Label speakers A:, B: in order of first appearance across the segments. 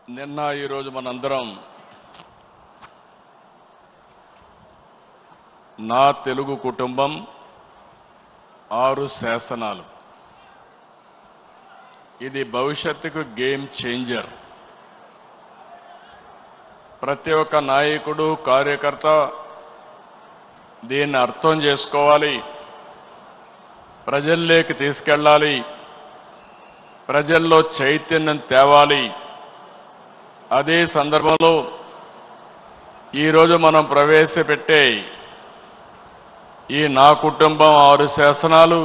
A: నిన్న ఈరోజు మనందరం నా తెలుగు కుటుంబం 6 శాసనాలు. ఇది భవిష్యత్తుకు గేమ్ చేంజర్. ప్రతి ఒక్క నాయకుడు కార్యకర్త దీన్ని అర్థం చేసుకోవాలి, ప్రజల్లోకి తీసుకెళ్ళాలి, ప్రజల్లో చైతన్యం తేవాలి. అదే సందర్భంలో ఈరోజు మనం ప్రవేశపెట్టే ఈ నా కుటుంబం 6 శాసనాలు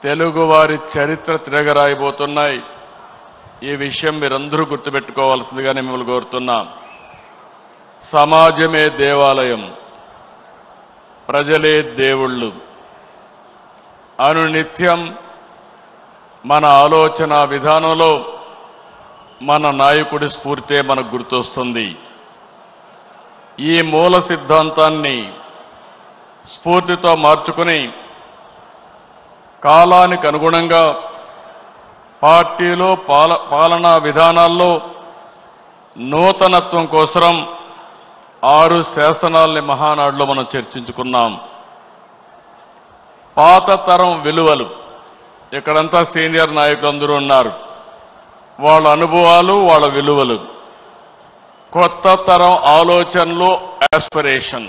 A: తెలుగువారి చరిత్ర తిరగరాయబోతున్నాయి. ఈ విషయం మీరందరూ గుర్తుపెట్టుకోవాల్సిందిగా నేను మిమ్మల్ని కోరుతున్నా. సమాజమే దేవాలయం, ప్రజలే దేవుళ్ళు. అనునిత్యం మన ఆలోచన విధానంలో మన నాయకుడి స్ఫూర్తే మనకు గుర్తొస్తుంది. ఈ మూల సిద్ధాంతాన్ని స్ఫూర్తితో మార్చుకుని కాలానికి అనుగుణంగా పార్టీలో పాలనా విధానాల్లో నూతనత్వం కోసం 6 శాసనాల్ని మహానాడులో మనం చర్చించుకున్నాం. పాత తరం విలువలు, ఇక్కడంతా సీనియర్ నాయకులు అందరూ ఉన్నారు, వాళ్ళ అనుభవాలు, వాళ్ళ విలువలు. కొత్త తరం ఆలోచనలు, ఆస్పిరేషన్,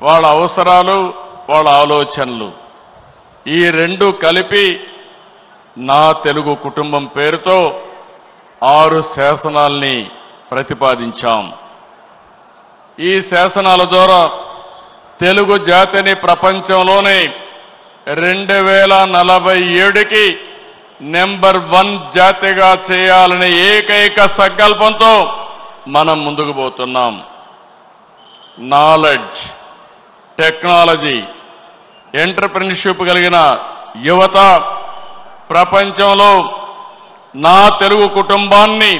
A: వాళ్ళ అవసరాలు, వాళ్ళ ఆలోచనలు, ఈ రెండు కలిపి నా తెలుగు కుటుంబం పేరుతో 6 శాసనాల్ని ప్రతిపాదించాం. ఈ శాసనాల ద్వారా తెలుగు జాతిని ప్రపంచంలోనే 2047కి నెంబర్ 1 జాతిగా చేయాలనే ఏకైక సంకల్పంతో మనం ముందుకు పోతున్నాం. నాలెడ్జ్, టెక్నాలజీ, ఎంటర్‌ప్రెన్యూర్‌షిప్ కలిగిన యువత ప్రపంచంలో నా తెలుగు కుటుంబాన్ని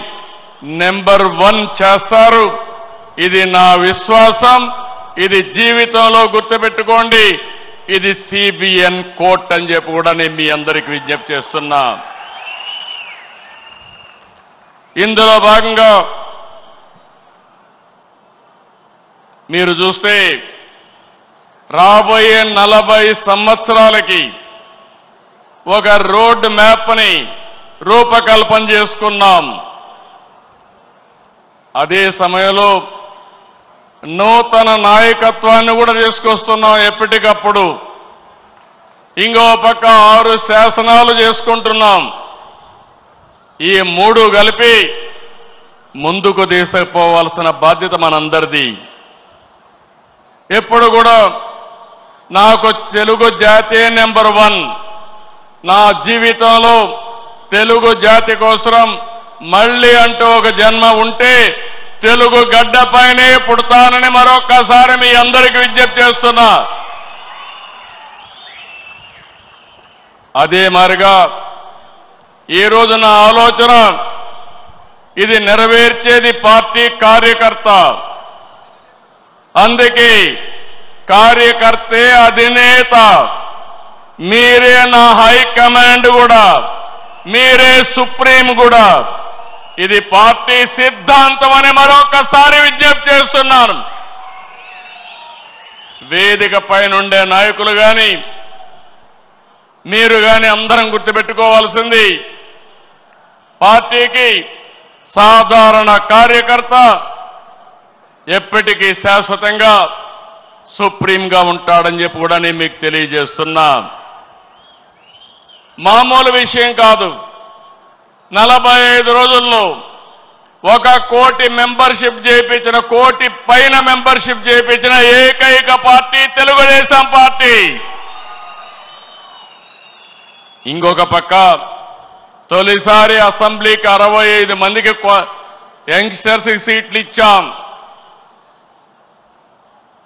A: నెంబర్ 1 చేస్తారు. ఇది నా విశ్వాసం. ఇది జీవితంలో గుర్తుపెట్టుకోండి. ఇది CBN కోట్ అని చెప్పి కూడా నేను మీ అందరికి విజ్ఞప్తి చేస్తున్నా. ఇందులో భాగంగా మీరు చూస్తే రాబోయే 40 సంవత్సరాలకి ఒక రోడ్ మ్యాప్ని రూపకల్పన చేసుకున్నాం. అదే సమయంలో నూతన నాయకత్వాన్ని కూడా తీసుకొస్తున్నాం ఎప్పటికప్పుడు. ఇంకో పక్క 6 శాసనాలు చేసుకుంటున్నాం. ఈ 3 కలిపి ముందుకు తీసుకుపోవాల్సిన బాధ్యత మనందరిది. ఎప్పుడు కూడా నాకు తెలుగు జాతే నెంబర్ 1. నా జీవితంలో తెలుగు జాతి కోసం మళ్ళీ అంటూ ఒక జన్మ ఉంటే తెలుగు గడ్డపైనే పుడతానని మరొక్కసారి మీ అందరికీ విజ్ఞప్తి చేస్తున్నా. అదే మారిగా ఈరోజు నా ఆలోచన, ఇది నెరవేర్చేది పార్టీ కార్యకర్త. అందుకే కార్యకర్తే అధినేత. మీరే నా హైకమాండ్ కూడా, మీరే సుప్రీం కూడా. ఇది పార్టీ సిద్ధాంతం అని మరొకసారి విజ్ఞప్తి చేస్తున్నాను. వేదిక పైనుండే నాయకులు కానీ మీరు కానీ అందరం గుర్తుపెట్టుకోవాల్సింది, పార్టీకి సాధారణ కార్యకర్త ఎప్పటికీ శాశ్వతంగా సుప్రీంగా ఉంటాడని చెప్పి కూడా నేను మీకు తెలియజేస్తున్నా. మామూలు విషయం కాదు. 45 రోజుల్లో 1 కోటి మెంబర్షిప్ చేయించిన, 1 కోటి పైన మెంబర్షిప్ చేయించిన ఏకైక పార్టీ తెలుగుదేశం పార్టీ. ఇంకొక పక్క తొలిసారి అసెంబ్లీకి 65 మందికి యంగ్స్టర్స్ సీట్లు ఇచ్చాం.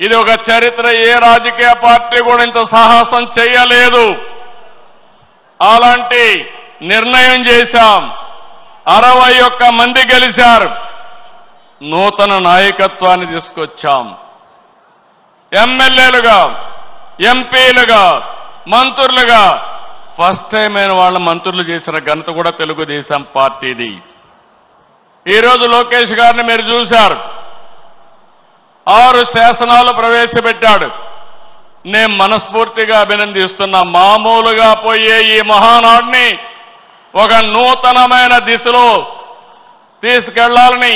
A: ఇది ఒక చరిత్ర. ఏ రాజకీయ పార్టీ కూడా ఇంత సాహసం చేయలేదు. అలాంటి నిర్ణయం చేశాం. 61 మంది గెలిచారు. నూతన నాయకత్వాన్ని తీసుకొచ్చాం. ఎమ్మెల్యేలుగా, ఎంపీలుగా, మంత్రులుగా ఫస్ట్ టైం అయిన వాళ్ళ మంత్రులు చేసిన ఘనత కూడా తెలుగుదేశం పార్టీది. ఈరోజు లోకేష్ గారిని మీరు చూశారు, 6 శాసనాలు ప్రవేశపెట్టాడు. నేను మనస్ఫూర్తిగా అభినందిస్తున్నా. మామూలుగా పోయే ఈ మహానాడిని ఒక నూతనమైన దిశలో తీసుకెళ్లాలని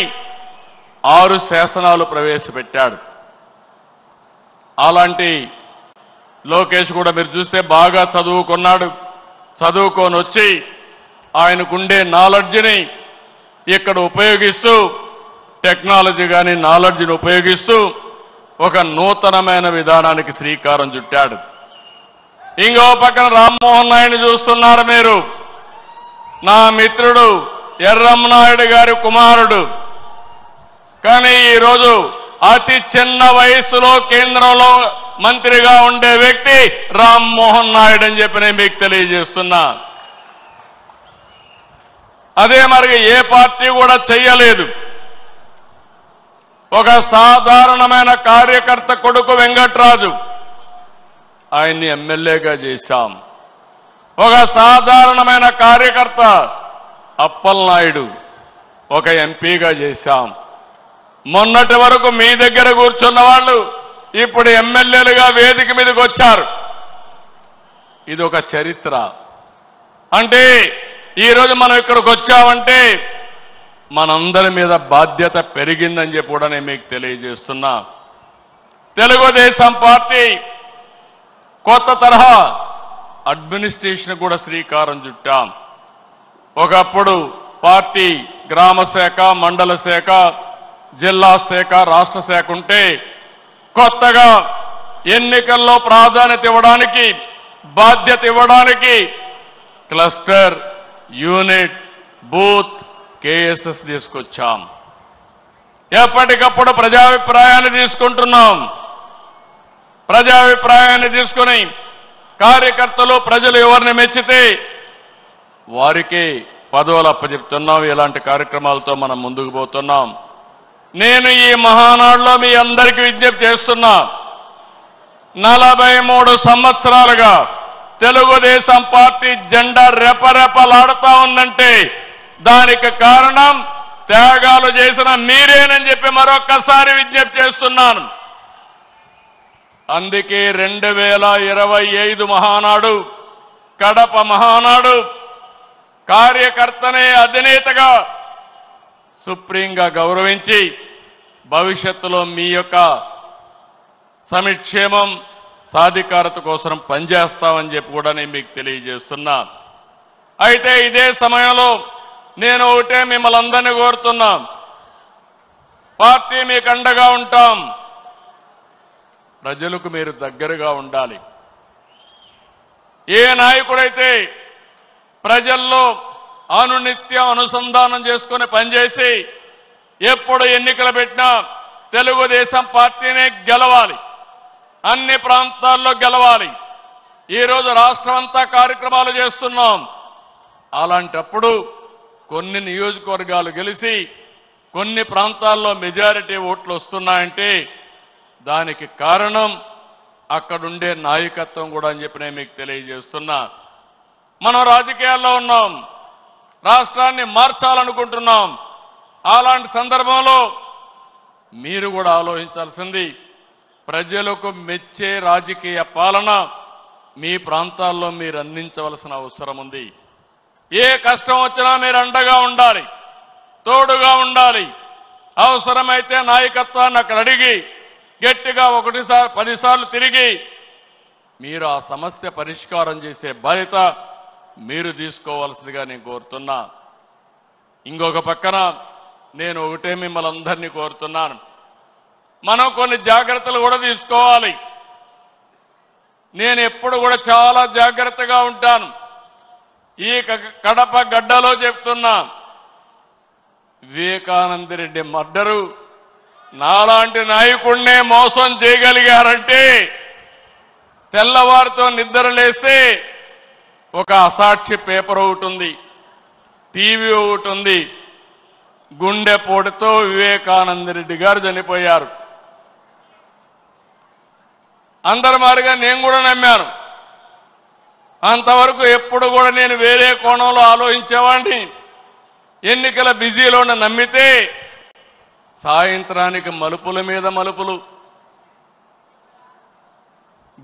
A: 6 శాసనాలు ప్రవేశపెట్టాడు. అలాంటి లోకేష్ కూడా మీరు చూస్తే బాగా చదువుకున్నాడు. చదువుకొని వచ్చి ఆయనకుండే నాలెడ్జ్ని ఇక్కడ ఉపయోగిస్తూ, టెక్నాలజీ కానీ నాలెడ్జ్ని ఉపయోగిస్తూ ఒక నూతనమైన విధానానికి శ్రీకారం చుట్టాడు. ఇంకో పక్కన రామ్మోహన్ నాయుడు చూస్తున్నారు మీరు. నా మిత్రుడు ఎర్రమనాయుడు గారి కుమారుడు. కానీ ఈరోజు అతి చిన్న వయసులో కేంద్రంలో మంత్రిగా ఉండే వ్యక్తి రామ్మోహన్ నాయుడు అని చెప్పి నేను మీకు తెలియజేస్తున్నా. అదే మరి ఏ పార్టీ కూడా చెయ్యలేదు. ఒక సాధారణమైన కార్యకర్త కొడుకు వెంకట్రాజు, ఆయన్ని ఎమ్మెల్యేగా చేశాం. ఒక సాధారణమైన కార్యకర్త అప్పలనాయుడు ఒక ఎంపీగా చేశాం. మొన్నటి వరకు మీ దగ్గర కూర్చున్న వాళ్ళు ఇప్పుడు ఎమ్మెల్యేలుగా వేదిక మీదకి వచ్చారు. ఇది ఒక చరిత్ర. అంటే ఈరోజు మనం ఇక్కడికి వచ్చామంటే మనందరి మీద బాధ్యత పెరిగిందని చెప్పి కూడా నేను మీకు తెలియజేస్తున్నా. తెలుగుదేశం పార్టీ కొత్త తరహా అడ్మినిస్ట్రేషన్ కూడా శ్రీకారం చుట్టాం. ఒకప్పుడు పార్టీ గ్రామ శాఖ, మండల శాఖ, జిల్లా శాఖ, రాష్ట్ర శాఖ ఉంటే కొత్తగా ఎన్నికల్లో ప్రాధాన్యత ఇవ్వడానికి, బాధ్యత ఇవ్వడానికి క్లస్టర్, యూనిట్, బూత్, కేఎస్ఎస్ తీసుకొచ్చాం. ఎప్పటికప్పుడు ప్రజాభిప్రాయాన్ని తీసుకుంటున్నాం. ప్రజాభిప్రాయాన్ని తీసుకుని కార్యకర్తలు, ప్రజలు ఎవరిని మెచ్చితే వారికి పదవులు అప్పచెప్తున్నాం. ఇలాంటి కార్యక్రమాలతో మనం ముందుకు పోతున్నాం. నేను ఈ మహానాడులో మీ అందరికీ విజ్ఞప్తి చేస్తున్నా. 43 సంవత్సరాలుగా తెలుగుదేశం పార్టీ జెండా రెపరెపలాడుతా ఉందంటే దానికి కారణం త్యాగాలు చేసిన మీరేనని చెప్పి మరొక్కసారి విజ్ఞప్తి చేస్తున్నాను. అందుకే 2025 మహానాడు, కడప మహానాడు కార్యకర్తనే అధినేతగా సుప్రీంగా గౌరవించి భవిష్యత్తులో మీ యొక్క సంక్షేమం, సాధికారత కోసం పనిచేస్తామని చెప్పి కూడా నేను మీకు తెలియజేస్తున్నా. అయితే ఇదే సమయంలో నేను ఒకటే మిమ్మల్ని అందరినీ కోరుతున్నా. పార్టీ మీకు అండగా ఉంటాం. ప్రజలకు మీరు దగ్గరగా ఉండాలి. ఏ నాయకుడైతే ప్రజల్లో అనునిత్యం అనుసంధానం చేసుకుని పనిచేసి ఎప్పుడు ఎన్నికలు పెట్టినా తెలుగుదేశం పార్టీనే గెలవాలి, అన్ని ప్రాంతాల్లో గెలవాలి. ఈరోజు రాష్ట్రం అంతా కార్యక్రమాలు చేస్తున్నాం. అలాంటప్పుడు కొన్ని నియోజకవర్గాలు గెలిచి కొన్ని ప్రాంతాల్లో మెజారిటీ ఓట్లు వస్తున్నాయంటే దానికి కారణం అక్కడుండే నాయకత్వం కూడా అని చెప్పి నేను మీకు తెలియజేస్తున్నా. మనం రాజకీయాల్లో ఉన్నాం, రాష్ట్రాన్ని మార్చాలనుకుంటున్నాం. అలాంటి సందర్భంలో మీరు కూడా ఆలోచించాల్సింది ప్రజలకు మెచ్చే రాజకీయ పాలన మీ ప్రాంతాల్లో మీరు అందించవలసిన అవసరం ఉంది. ఏ కష్టం వచ్చినా మీరు అండగా ఉండాలి, తోడుగా ఉండాలి. అవసరమైతే నాయకత్వాన్ని అక్కడ అడిగి గట్టిగా 10 సార్లు తిరిగి మీరు ఆ సమస్య పరిష్కారం చేసే బాధ్యత మీరు తీసుకోవాల్సిందిగా నేను కోరుతున్నా. ఇంకొక పక్కన నేను ఒకటే మిమ్మల్ని అందరినీ కోరుతున్నాను. మనం కొన్ని జాగ్రత్తలు కూడా తీసుకోవాలి. నేను ఎప్పుడు కూడా చాలా జాగ్రత్తగా ఉంటాను. ఈ కడప గడ్డలో చెప్తున్నా, వివేకానంద రెడ్డి మర్డరు నాలాంటి నాయకుడినే మోసం చేయగలిగారంటే తెల్లవారితో నిద్రలేస్తే ఒక అసాక్షి పేపర్ ఒకటి ఉంది, టీవీ ఒకటి ఉంది. గుండెపోటుతో వివేకానంద రెడ్డి గారు చనిపోయారు. అందరి మాదిరిగా నేను కూడా నమ్మాను. అంతవరకు ఎప్పుడు కూడా నేను వేరే కోణంలో ఆలోచించేవాడిని. ఎన్నికల బిజీలోన నమ్మితే సాయంత్రానికి మలుపుల మీద మలుపులు,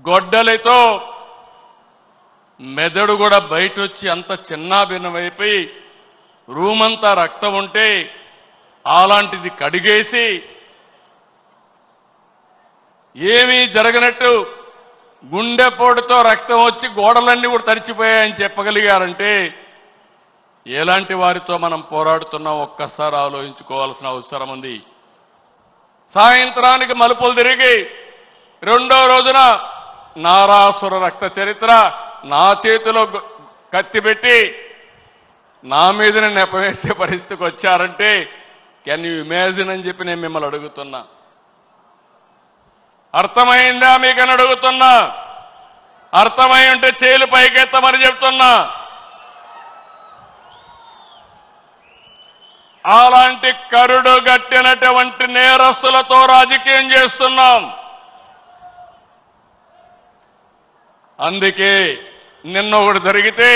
A: గొడ్డలితో మెదడు కూడా బయటొచ్చి అంత చిన్నాభిన్నమైపోయి రూమంతా రక్తం ఉంటే అలాంటిది కడిగేసి ఏమీ జరగనట్టు గుండెపోటుతో రక్తం వచ్చి గోడలన్నీ కూడా తడిచిపోయాయని చెప్పగలిగారంటే ఎలాంటి వారితో మనం పోరాడుతున్నాం ఒక్కసారి ఆలోచించుకోవాల్సిన అవసరం ఉంది. సాయంత్రానికి మలుపులు తిరిగి రెండో రోజున నారాసుర రక్త చరిత్ర నా చేతిలో కత్తి పెట్టి నా మీదనే నెపవేసే పరిస్థితికి వచ్చారంటే కెన్ యూ ఇమాజిన్ అని చెప్పి నేను మిమ్మల్ని అడుగుతున్నా. అర్థమైందా మీకని అడుగుతున్నా. అర్థమై ఉంటే చేలు పైకెత్తమని చెప్తున్నా. అలాంటి కరుడు గట్టినటువంటి నేరస్తులతో రాజకీయం చేస్తున్నాం. అందుకే నిన్న ఒకటి జరిగితే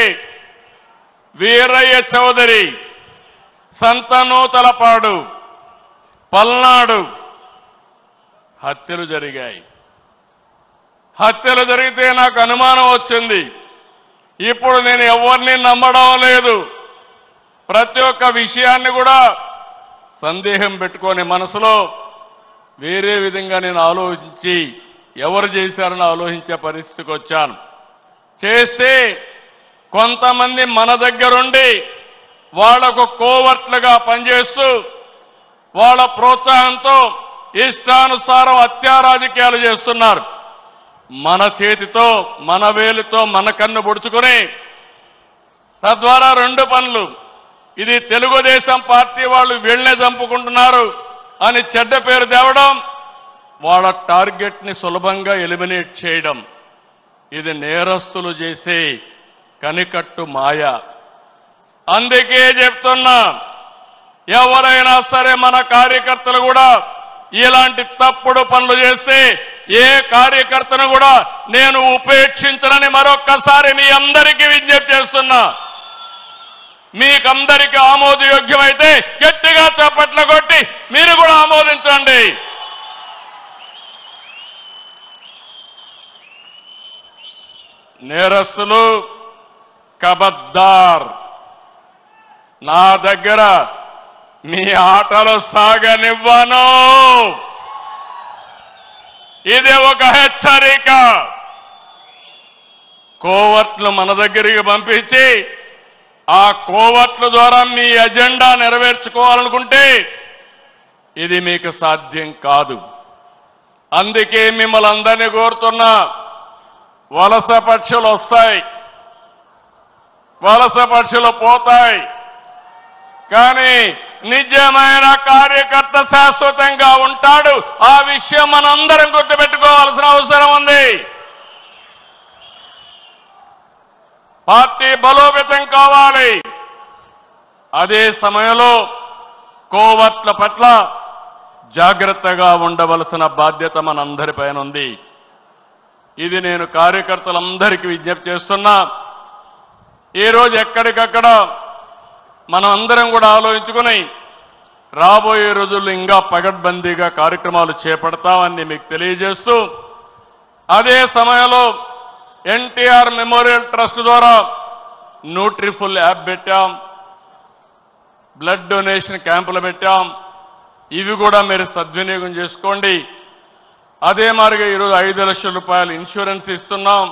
A: వీరయ్య చౌదరి, సంతనూతలపాడు, పల్నాడు హత్యలు జరిగాయి. హత్యలు జరిగితే నాకు అనుమానం వచ్చింది. ఇప్పుడు నేను ఎవరిని నమ్మడం లేదు. ప్రతి ఒక్క విషయాన్ని కూడా సందేహం పెట్టుకొని మనసులో వేరే విధంగా నేను ఆలోచించి ఎవరు చేశారని ఆలోచించే పరిస్థితికి వచ్చాను. చేస్తే కొంతమంది మన దగ్గరుండి వాళ్లకు కోవర్ట్లుగా పనిచేస్తూ వాళ్ళ ప్రోత్సాహంతో ఇష్టానుసారం హత్యా రాజకీయాలు చేస్తున్నారు. మన చేతితో మన వేలుతో మన కన్ను పొడుచుకొని తద్వారా రెండు పనులు, ఇది తెలుగుదేశం పార్టీ వాళ్ళు వీళ్ళనే చంపుకుంటున్నారు అని చెడ్డ పేరు తేవడం, వాళ్ళ టార్గెట్ని సులభంగా ఎలిమినేట్ చేయడం, ఇది నేరస్తులు చేసే కనికట్టు మాయ. అందుకే చెప్తున్నా, ఎవరైనా సరే మన కార్యకర్తలు కూడా ఇలాంటి తప్పుడు పనులు చేస్తే ఏ కార్యకర్తను కూడా నేను ఉపేక్షించనని మరొక్కసారి మీ అందరికీ విజ్ఞప్తి చేస్తున్నా. మీకందరికీ ఆమోదయోగ్యమైతే గట్టిగా చప్పట్లు కొట్టి మీరు కూడా ఆమోదించండి. నేరస్తులు కబద్దార్, నా దగ్గర మీ ఆటలు సాగనివ్వను. ఇది ఒక హెచ్చరిక. కోవర్ట్లు మన దగ్గరికి పంపించి ఆ కోవర్ట్ల ద్వారా మీ ఎజెండా నెరవేర్చుకోవాలనుకుంటే ఇది మీకు సాధ్యం కాదు. అందుకే మిమ్మల్ని అందరినీ కోరుతున్నా, వలస పక్షులు వస్తాయి, వలస పక్షులు పోతాయి, కానీ నిజమైన కార్యకర్త శాశ్వతంగా ఉంటాడు. ఆ విషయం మనందరం గుర్తుపెట్టుకోవాల్సిన అవసరం ఉంది. పార్టీ బలోపేతం కావాలి. అదే సమయంలో కోవర్ట్ల పట్ల జాగ్రత్తగా ఉండవలసిన బాధ్యత మనందరిపైన ఉంది. ఇది నేను కార్యకర్తలందరికీ విజ్ఞప్తి చేస్తున్నా. ఈరోజు ఎక్కడికక్కడ మనం అందరం కూడా ఆలోచించుకుని రాబోయే రోజుల్లో ఇంకా పగడ్బందీగా కార్యక్రమాలు చేపడతామని మీకు తెలియజేస్తూ, అదే సమయంలో ఎన్టీఆర్ మెమోరియల్ ట్రస్ట్ ద్వారా న్యూట్రిఫుల్ యాప్ పెట్టాం, బ్లడ్ డొనేషన్ క్యాంపులు పెట్టాం. ఇవి కూడా మీరు సద్వినియోగం చేసుకోండి. అదే మాదిరిగా ఈరోజు 5 లక్షల రూపాయలు ఇన్సూరెన్స్ ఇస్తున్నాం.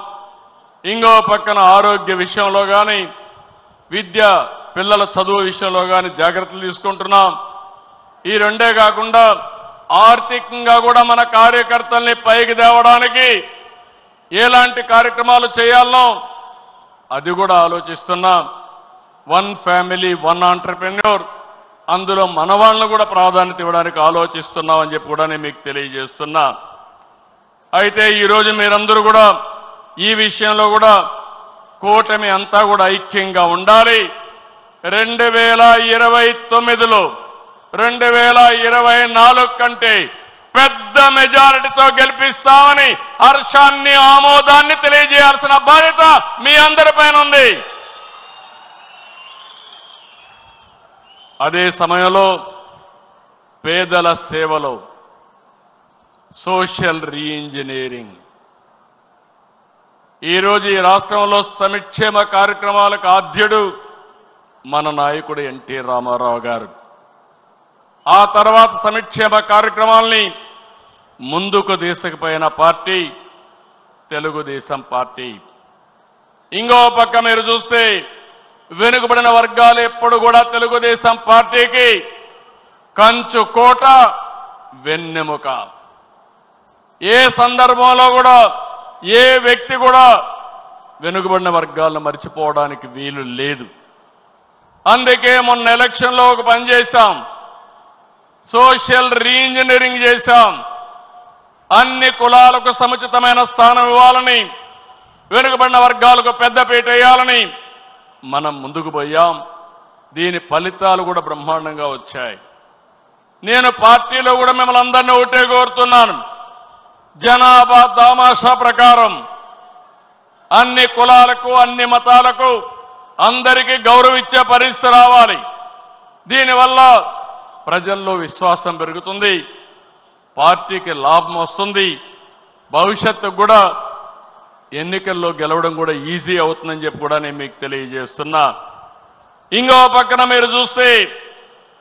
A: ఇంకో పక్కన ఆరోగ్య విషయంలో కానీ, విద్య పిల్లల చదువు విషయంలో కానీ జాగ్రత్తలు తీసుకుంటున్నాం. ఈ రెండే కాకుండా ఆర్థికంగా కూడా మన కార్యకర్తల్ని పైకి తేవడానికి ఎలాంటి కార్యక్రమాలు చేయాలనో అది కూడా ఆలోచిస్తున్నాం. 1 ఫ్యామిలీ 1 ఆంటర్‌ప్రెన్యూర్, అందులో మన వాళ్ళను కూడా ప్రాధాన్యత ఇవ్వడానికి ఆలోచిస్తున్నాం అని చెప్పి కూడా నేను మీకు తెలియజేస్తున్నా. అయితే ఈరోజు మీరందరూ కూడా ఈ విషయంలో కూడా కూటమి అంతా కూడా ఐక్యంగా ఉండాలి. 2029లో 2024 కంటే పెద్ద మెజారిటీతో గెలిపిస్తామని హర్షాన్ని ఆమోదాన్ని తెలియజేయాల్సిన బాధ్యత మీ అందరిపైన ఉంది. అదే సమయంలో పేదల సేవలో సోషల్ రీఇంజనీరింగ్. ఈరోజు ఈ రాష్ట్రంలో సంక్షేమ కార్యక్రమాలకు ఆద్యుడు మన నాయకుడు ఎన్టీ రామారావు గారు. ఆ తర్వాత సంక్షేమ కార్యక్రమాల్ని ముందుకు తీసుకుపోయిన పార్టీ తెలుగుదేశం పార్టీ. ఇంకో పక్క మీరు చూస్తే వెనుకబడిన వర్గాలు ఎప్పుడు కూడా తెలుగుదేశం పార్టీకి కంచు కోట, వెన్నెముక. ఏ సందర్భంలో కూడా ఏ వ్యక్తి కూడా వెనుకబడిన వర్గాలను మర్చిపోవడానికి వీలు లేదు. అందుకే మొన్న ఎలక్షన్లో ఒక పని చేశాం, సోషల్ రీఇంజనీరింగ్ చేశాం. అన్ని కులాలకు సముచితమైన స్థానం ఇవ్వాలని, వెనుకబడిన వర్గాలకు పెద్దపీట వేయాలని మనం ముందుకు పోయాం. దీని ఫలితాలు కూడా బ్రహ్మాండంగా వచ్చాయి. నేను పార్టీలో కూడా మిమ్మల్ని అందరినీ ఒకటే కోరుతున్నాను, జనాభా దామాషా ప్రకారం అన్ని కులాలకు అన్ని మతాలకు అందరికీ గౌరవించే పరిస్థితి రావాలి. దీనివల్ల ప్రజల్లో విశ్వాసం పెరుగుతుంది, పార్టీకి లాభం వస్తుంది, భవిష్యత్తుకు కూడా ఎన్నికల్లో గెలవడం కూడా ఈజీ అవుతుందని చెప్పి కూడా నేను మీకు తెలియజేస్తున్నా. ఇంకో పక్కన మీరు చూస్తే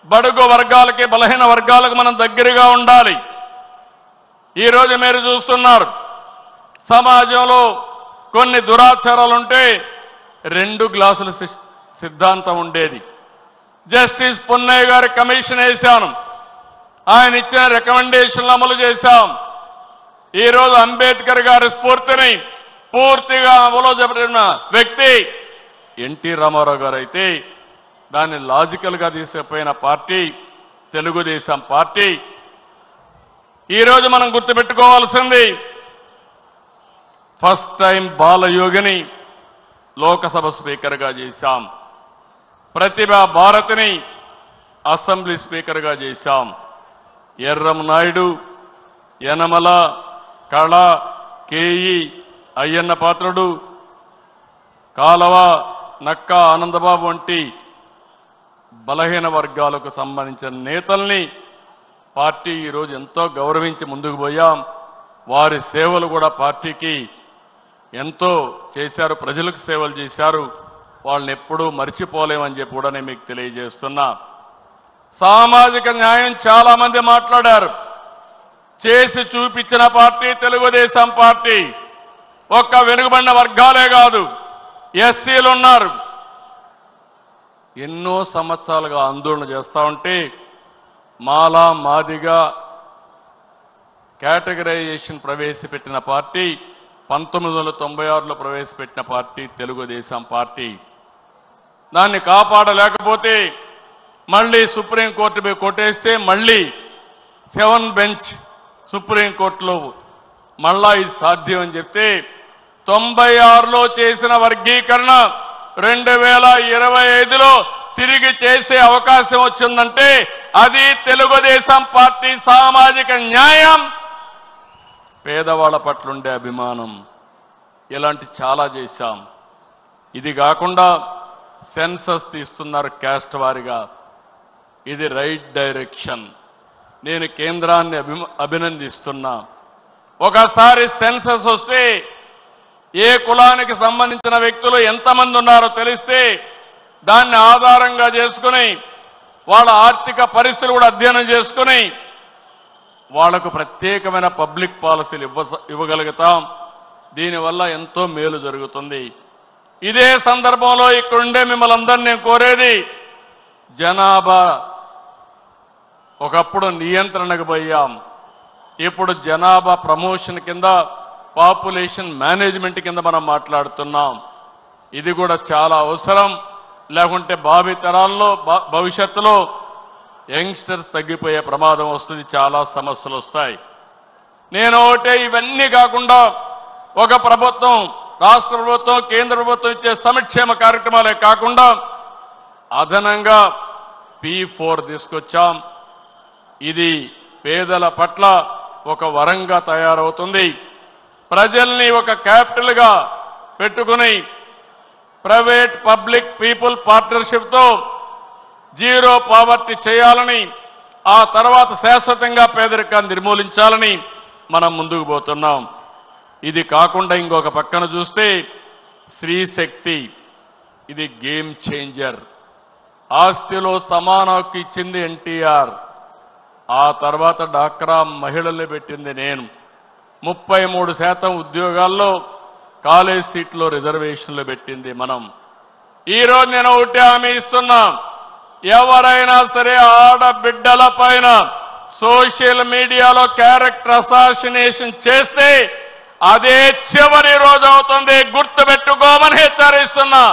A: బడుగు వర్గాలకి బలహీన వర్గాలకు మనం దగ్గరగా ఉండాలి. ఈరోజు మీరు చూస్తున్నారు సమాజంలో కొన్ని దురాచారాలుంటే 2 గ్లాసుల సిద్ధాంతం ఉండేది. జస్టిస్ పున్నయ్య గారి కమిషన్ వేశాను, ఆయన ఇచ్చిన రికమెండేషన్లు అమలు చేశాం. ఈరోజు అంబేద్కర్ గారి స్ఫూర్తిని పూర్తిగా అమలు జరిపిన వ్యక్తి ఎన్టీ రామారావు గారు అయితే దాన్ని లాజికల్గా తీసుకుపోయిన పార్టీ తెలుగుదేశం పార్టీ. ఈరోజు మనం గుర్తుపెట్టుకోవాల్సింది, ఫస్ట్ టైం బాలయోగిని లోకసభ స్పీకర్గా చేశాం, ప్రతిభా భారతిని అసెంబ్లీ స్పీకర్గా చేశాం, ఎర్రం నాయుడు, యనమల, కళ, కేఈ, అయ్యన్న పాత్రుడు, కాలవ, నక్క, ఆనందబాబు వంటి బలహీన వర్గాలకు సంబంధించిన నేతల్ని పార్టీ ఈరోజు ఎంతో గౌరవించి ముందుకు పోయాం. వారి సేవలు కూడా పార్టీకి ఎంతో చేశారు, ప్రజలకు సేవలు చేశారు. వాళ్ళని ఎప్పుడూ మర్చిపోలేమని చెప్పి కూడా నేను మీకు తెలియజేస్తున్నా. సామాజిక న్యాయం చాలా మంది మాట్లాడారు, చేసి చూపించిన పార్టీ తెలుగుదేశం పార్టీ. ఒక్క వెనుకబడిన వర్గాలే కాదు, ఎస్సీలు ఉన్నారు. ఎన్నో సంవత్సరాలుగా ఆందోళన చేస్తూ ఉంటే మాలా మాదిగా కేటగరైజేషన్ ప్రవేశపెట్టిన పార్టీ 1996లో ప్రవేశపెట్టిన పార్టీ తెలుగుదేశం పార్టీ. దాన్ని కాపాడలేకపోతే మళ్ళీ సుప్రీంకోర్టు మీద కొట్టేస్తే మళ్ళీ 7 బెంచ్ సుప్రీంకోర్టులో మళ్ళా ఇది సాధ్యం అని చెప్తే 96లో చేసిన వర్గీకరణ 2025లో తిరిగి చేసే అవకాశం వచ్చిందంటే అది తెలుగుదేశం పార్టీ సామాజిక న్యాయం, పేదవాళ్ల పట్ల ఉండే అభిమానం. ఇలాంటి చాలా చేశాం. ఇది కాకుండా సెన్సస్ తీస్తున్నారు క్యాస్ట్ వారిగా, ఇది రైట్ డైరెక్షన్. నేను కేంద్రాన్ని అభినందిస్తున్నా. ఒకసారి సెన్సస్ వస్తే ఏ కులానికి సంబంధించిన వ్యక్తులు ఎంతమంది ఉన్నారో తెలిస్తే దాన్ని ఆధారంగా చేసుకుని వాళ్ళ ఆర్థిక పరిస్థితులు కూడా అధ్యయనం చేసుకుని వాళ్లకు ప్రత్యేకమైన పబ్లిక్ పాలసీలు ఇవ్వగలుగుతాం. దీనివల్ల ఎంతో మేలు జరుగుతుంది. ఇదే సందర్భంలో ఇక్కడుండే మిమ్మల్ని అందరినీ నేను కోరేది, జనాభా ఒకప్పుడు నియంత్రణకు పోయాం, ఇప్పుడు జనాభా ప్రమోషన్ కింద పాపులేషన్ మేనేజ్మెంట్ కింద మనం మాట్లాడుతున్నాం. ఇది కూడా చాలా అవసరం. లేకుంటే భావితరాల్లో భవిష్యత్తులో యంగ్స్టర్స్ తగ్గిపోయే ప్రమాదం వస్తుంది, చాలా సమస్యలు వస్తాయి. నేను ఒకటే, ఇవన్నీ కాకుండా ఒక ప్రభుత్వం, రాష్ట్ర ప్రభుత్వం, కేంద్ర ప్రభుత్వం ఇచ్చే సంక్షేమ కార్యక్రమాలే కాకుండా అదనంగా P4 తీసుకొచ్చాం. ఇది పేదల పట్ల ఒక వరంగా తయారవుతుంది. ప్రజల్ని ఒక క్యాపిటల్గా పెట్టుకుని ప్రైవేట్ పబ్లిక్ పీపుల్ పార్ట్నర్షిప్తో జీరో పావర్టీ చేయాలని, ఆ తర్వాత శాశ్వతంగా పేదరికాన్ని నిర్మూలించాలని మనం ముందుకు పోతున్నాం. ఇది కాకుండా ఇంకొక పక్కన చూస్తే స్త్రీ శక్తి, ఇది గేమ్ చేంజర్. ఆస్తిలో సమాన హక్కు ఇచ్చింది ఎన్టీఆర్, ఆ తర్వాత డాక్రా మహిళల్ని పెట్టింది నేను. 33% ఉద్యోగాల్లో కాలేజ్ సీట్లో రిజర్వేషన్లు పెట్టింది మనం. ఈరోజు నేను ఒకటి హామీ ఇస్తున్నా, ఎవరైనా సరే ఆడబిడ్డల పైన సోషల్ మీడియాలో క్యారెక్టర్ అసాసినేషన్ చేస్తే అదే చివరి రోజు అవుతుంది, గుర్తుపెట్టుకోమని హెచ్చరిస్తున్నా.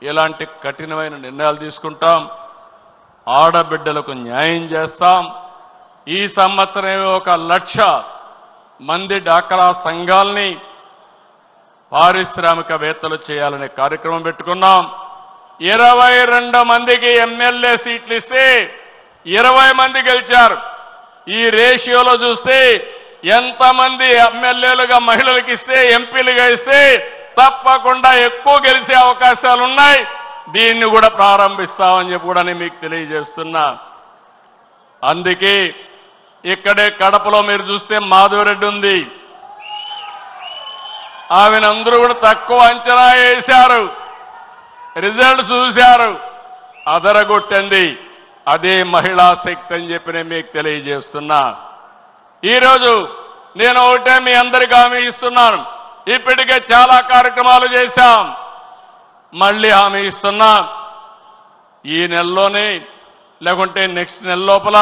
A: ఇలాంటి కఠినమైన నిర్ణయాలు తీసుకుంటాం, ఆడబిడ్డలకు న్యాయం చేస్తాం. ఈ సంవత్సరం 1,00,000 మంది డాక్రా సంఘాల్ని పారిశ్రామికవేత్తలు చేయాలనే కార్యక్రమం పెట్టుకున్నాం. 22 మందికి ఎమ్మెల్యే సీట్లు ఇస్తే 20 మంది గెలిచారు. ఈ రేషియోలో చూస్తే ఎంతమంది ఎమ్మెల్యేలుగా మహిళలకు ఇస్తే, ఎంపీలుగా ఇస్తే తప్పకుండా ఎక్కువ గెలిచే అవకాశాలు ఉన్నాయి. దీన్ని కూడా ప్రారంభిస్తామని చెప్పి కూడా మీకు తెలియజేస్తున్నా. అందుకే ఇక్కడే కడపలో మీరు చూస్తే మాధవరెడ్డి ఉంది, ఆమెనందరూ కూడా తక్కువ అంచనా వేశారు, రిజల్ట్ చూశారు, అదరగొట్టింది. అదే మహిళా శక్తి అని చెప్పి నేను మీకు తెలియజేస్తున్నా. ఈరోజు నేను ఒకటే మీ అందరికీ హామీ ఇస్తున్నాను, ఇప్పటికే చాలా కార్యక్రమాలు చేశాం, మళ్ళీ హామీ ఇస్తున్నా. ఈ నెలలోనే లేకుంటే నెక్స్ట్ నెల లోపల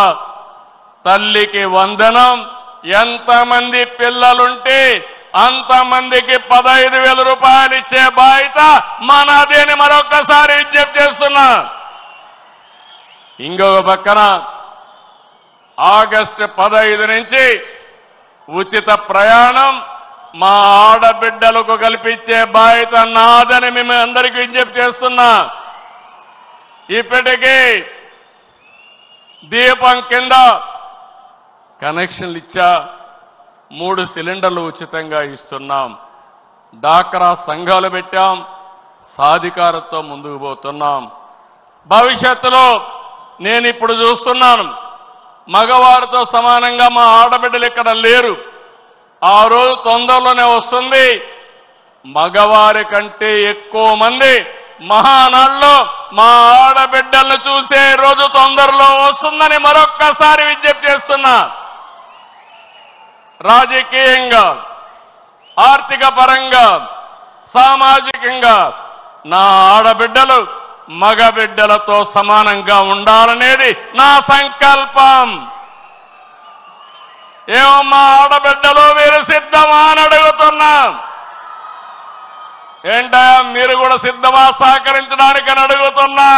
A: తల్లికి వందనం, ఎంతమంది పిల్లలుంటే అంతమందికి 15,000 రూపాయలు ఇచ్చే బాధ్యత మనదేని మరొక్కసారి విజ్ఞప్తి చేస్తున్నా. ఇంకొక పక్కన ఆగస్టు 15 నుంచి ఉచిత ప్రయాణం మా ఆడబిడ్డలకు కల్పించే బాధ్యత నాదని మేము అందరికీ విజ్ఞప్తి చేస్తున్నా. ఇప్పటికీ దీపం కింద కనెక్షన్లు ఇచ్చా, 3 సిలిండర్లు ఉచితంగా ఇస్తున్నాం. డాక్రా సంఘాలు పెట్టాం, సాధికారతో ముందుకు పోతున్నాం. భవిష్యత్తులో నేను ఇప్పుడు చూస్తున్నాను, మగవారితో సమానంగా మా ఆడబిడ్డలు ఇక్కడ లేరు. ఆ రోజు తొందరలోనే వస్తుంది, మగవారి కంటే ఎక్కువ మంది మహానాడులో మా ఆడబిడ్డలను చూసే రోజు తొందరలో వస్తుందని మరొక్కసారి విజ్ఞప్తి చేస్తున్నా. రాజకీయంగా, ఆర్థిక పరంగా, సామాజికంగా నా ఆడబిడ్డలు మగబిడ్డలతో సమానంగా ఉండాలనేది నా సంకల్పం. ఏమమ్మా ఆడబిడ్డలు మీరు సిద్ధమా అని అడుగుతున్నా. ఏంటా మీరు కూడా సిద్ధమా సహకరించడానికి అని అడుగుతున్నా.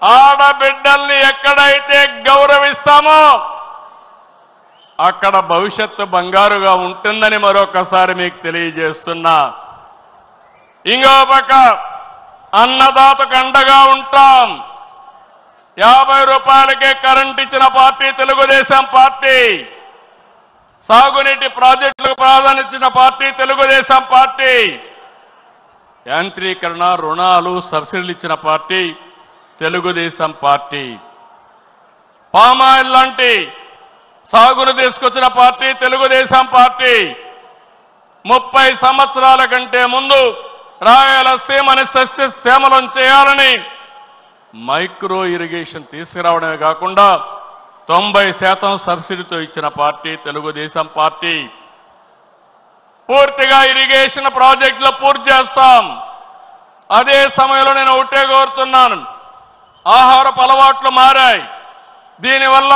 A: ఆడబిడ్డల్ని ఎక్కడైతే గౌరవిస్తామో అక్కడ భవిష్యత్తు బంగారుగా ఉంటుందని మరొకసారి మీకు తెలియజేస్తున్నా. ఇంకో పక్క అన్నదాతకు అండగా ఉంటాం. 50 రూపాయలకే కరెంట్ ఇచ్చిన పార్టీ తెలుగుదేశం పార్టీ. సాగునీటి ప్రాజెక్టులకు ప్రాధాన్యత ఇచ్చిన పార్టీ తెలుగుదేశం పార్టీ. యాంత్రీకరణ, రుణాలు, సబ్సిడీలు ఇచ్చిన పార్టీ తెలుగుదేశం పార్టీ. పామాయిల్ లాంటి సాగును తీసుకొచ్చిన పార్టీ తెలుగుదేశం పార్టీ. 30 సంవత్సరాల కంటే ముందు రాయలసీమని సస్యశ్యామలం చేయాలని మైక్రో ఇరిగేషన్ తీసుకురావడమే కాకుండా 90% సబ్సిడీతో ఇచ్చిన పార్టీ తెలుగుదేశం పార్టీ. పూర్తిగా ఇరిగేషన్ ప్రాజెక్టులు పూర్తి చేస్తాం. అదే సమయంలో నేను ఒకటే కోరుతున్నాను, ఆహారపు అలవాట్లు మారాయి. దీనివల్ల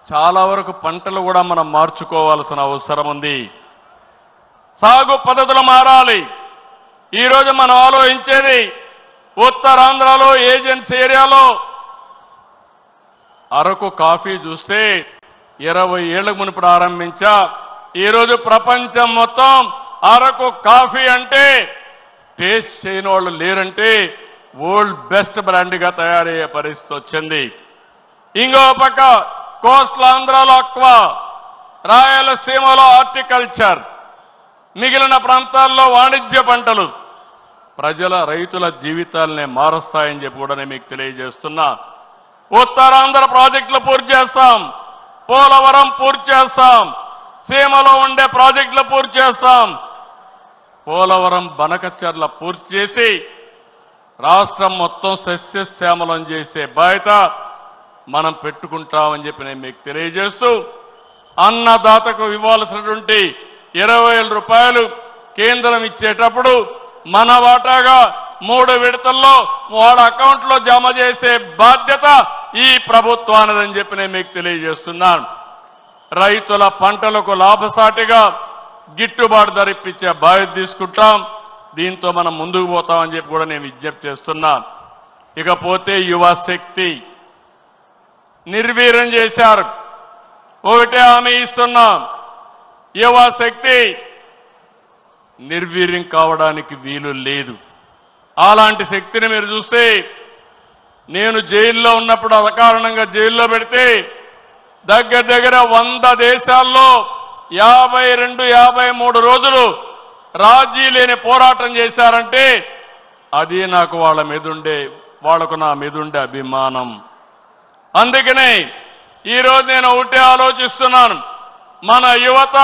A: చాలా వరకు పంటలు కూడా మనం మార్చుకోవాల్సిన అవసరం ఉంది. సాగు పద్ధతులు మారాలి. ఈరోజు మనం ఆలోచించేది ఉత్తరాంధ్రలో ఏజెన్సీ ఏరియాలో అరకు కాఫీ చూస్తే 20 ఏళ్ల మునుపు ప్రారంభించా. ఈరోజు ప్రపంచం మొత్తం అరకు కాఫీ అంటే టేస్ట్ చేయని వాళ్ళు లేరంటే వరల్డ్ బెస్ట్ బ్రాండ్గా తయారయ్యే పరిస్థితి వచ్చింది. ఇంకో పక్క కోస్టల్ ఆంధ్రాలో అక్వా, రాయలసీమలో హార్టికల్చర్, మిగిలిన ప్రాంతాల్లో వాణిజ్య పంటలు. రైతుల జీవితాలనే మారుస్తాయని చెప్పి కూడా నేను మీకు తెలియజేస్తున్నా. ఉత్తరాంధ్ర ప్రాజెక్టులు పూర్తి చేస్తాం, పోలవరం పూర్తి చేస్తాం, సీమలో ఉండే ప్రాజెక్టులు పూర్తి చేస్తాం. పోలవరం బనకచర్ల పూర్తి చేసి రాష్ట్రం మొత్తం సస్యశ్యామలం చేసే బాధ్యత మనం పెట్టుకుంటామని చెప్పి నేను మీకు తెలియజేస్తూ, అన్నదాతకు ఇవ్వాల్సినటువంటి 20,000 రూపాయలు కేంద్రం ఇచ్చేటప్పుడు మన వాటాగా 3 విడతల్లో వాళ్ళ అకౌంట్లో జమ చేసే బాధ్యత ఈ ప్రభుత్వానిదని చెప్పి నేను మీకు తెలియజేస్తున్నాను. రైతుల పంటలకు లాభసాటిగా గిట్టుబాటు ధర ఇప్పించే బాధ్యత తీసుకుంటాం. దీంతో మనం ముందుకు పోతామని చెప్పి కూడా నేను విజ్ఞప్తి చేస్తున్నా. ఇకపోతే యువశక్తి నిర్వీర్యం చేశారు. ఒకటే హామీ ఇస్తున్నాం, యువశక్తి నిర్వీర్యం కావడానికి వీలు లేదు. అలాంటి శక్తిని మీరు చూస్తే, నేను జైల్లో ఉన్నప్పుడు అకారణంగా జైల్లో పెడితే దగ్గర 100 దేశాల్లో 52-53 రోజులు రాజీ లేని పోరాటం చేశారంటే అది నాకు వాళ్లకు నా మీద ఉండే అభిమానం. అందుకనే ఈరోజు నేను ఒకటే ఆలోచిస్తున్నాను, మన యువత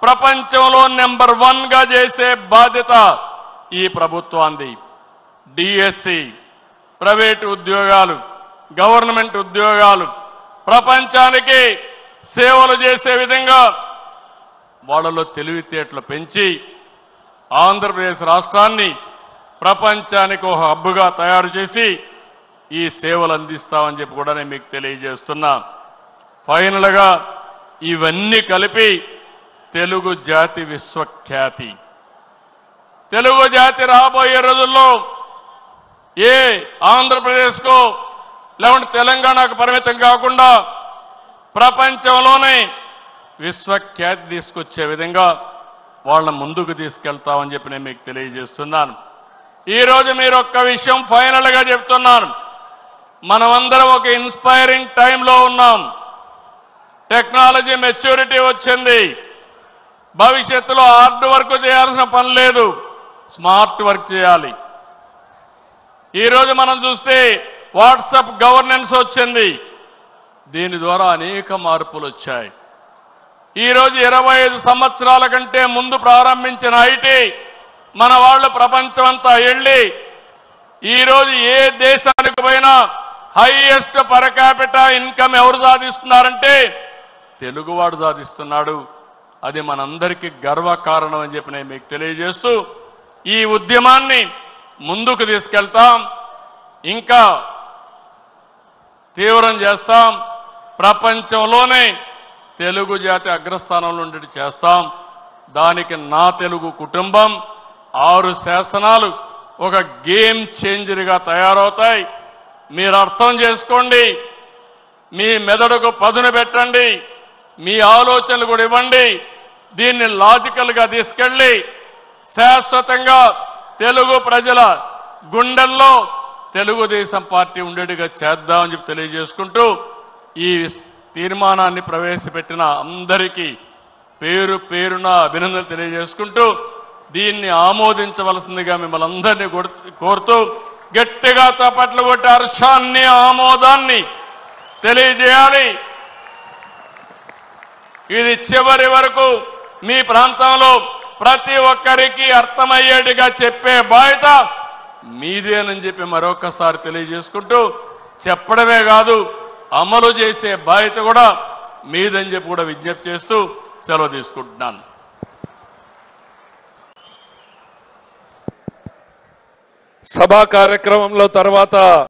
A: ప్రపంచంలో నెంబర్ 1గా చేసే బాధ్యత ఈ ప్రభుత్వాన్ని. డిఎస్సి, ప్రైవేటు ఉద్యోగాలు, గవర్నమెంట్ ఉద్యోగాలు ప్రపంచానికి సేవలు చేసే విధంగా వాళ్ళలో తెలివితేటలు పెంచి ఆంధ్రప్రదేశ్ రాష్ట్రాన్ని ప్రపంచానికి ఒక హబ్గా తయారు చేసి ఈ సేవలు అందిస్తామని చెప్పి కూడా నేను మీకు తెలియజేస్తున్నా. ఫైనల్గా ఇవన్నీ కలిపి తెలుగు జాతి విశ్వఖ్యాతి, తెలుగు జాతి రాబోయే రోజుల్లో ఏ ఆంధ్రప్రదేశ్కో లేకుంటే తెలంగాణకు పరిమితం కాకుండా ప్రపంచంలోనే విశ్వఖ్యాతి తీసుకొచ్చే విధంగా వాళ్ళ ముందుకు తీసుకెళ్తామని చెప్పి నేను మీకు తెలియజేస్తున్నాను. ఈరోజు మీరు ఒక్క విషయం ఫైనల్గా చెప్తున్నాను, మనమందరం ఒక ఇన్స్పైరింగ్ టైంలో ఉన్నాం. టెక్నాలజీ మెచ్యూరిటీ వచ్చింది. భవిష్యత్తులో హార్డ్ వర్క్ చేయాల్సిన పని లేదు, స్మార్ట్ వర్క్ చేయాలి. ఈరోజు మనం చూస్తే వాట్సాప్ గవర్నెన్స్ వచ్చింది. దీని ద్వారా అనేక మార్పులు వచ్చాయి. ఈరోజు 25 సంవత్సరాల కంటే ముందు ప్రారంభించిన ఐటీ మన వాళ్ళు ప్రపంచం అంతా వెళ్ళి ఈరోజు ఏ దేశానికి పోయినా హైయెస్ట్ పర్ క్యాపిటా ఇన్కమ్ ఎవరు సాధిస్తున్నారంటే తెలుగువాడు సాధిస్తున్నాడు. అది మనందరికీ గర్వకారణం అని చెప్పి నేను మీకు తెలియజేస్తూ ఈ ఉద్యమాన్ని ముందుకు తీసుకెళ్తాం, ఇంకా తీవ్రం చేస్తాం. ప్రపంచంలోనే తెలుగు జాతి అగ్రస్థానంలో ఉండేది చేస్తాం. దానికి నా తెలుగు కుటుంబం 6 శాసనాలు ఒక గేమ్ చేంజర్గా తయారవుతాయి. మీరు అర్థం చేసుకోండి, మీ మెదడుకు పదును పెట్టండి, మీ ఆలోచనలు కూడా ఇవ్వండి. దీన్ని లాజికల్గా తీసుకెళ్ళి శాశ్వతంగా తెలుగు ప్రజల గుండెల్లో తెలుగుదేశం పార్టీ ఉండేట్టుగా చేద్దామని చెప్పి తెలియజేసుకుంటూ ఈ తీర్మానాన్ని ప్రవేశపెట్టిన అందరికీ పేరు పేరున అభినందనలు తెలియజేసుకుంటూ దీన్ని ఆమోదించవలసిందిగా మిమ్మల్ని అందరినీ కోరుతూ గట్టిగా చప్పట్లు కొట్టి హర్షాన్ని ఆమోదాన్ని తెలియజేయాలి. ఇది చివరి వరకు మీ ప్రాంతంలో ప్రతి ఒక్కరికి అర్థమయ్యేట్టుగా చెప్పే బాధ్యత మీదేనని చెప్పి మరొకసారి తెలియజేసుకుంటూ, చెప్పడమే కాదు అమలు చేసే బాధ్యత కూడా మీదని చెప్పి కూడా విజ్ఞప్తి చేస్తూ సెలవు తీసుకుంటున్నాను.
B: సభా కార్యక్రమంలో తర్వాత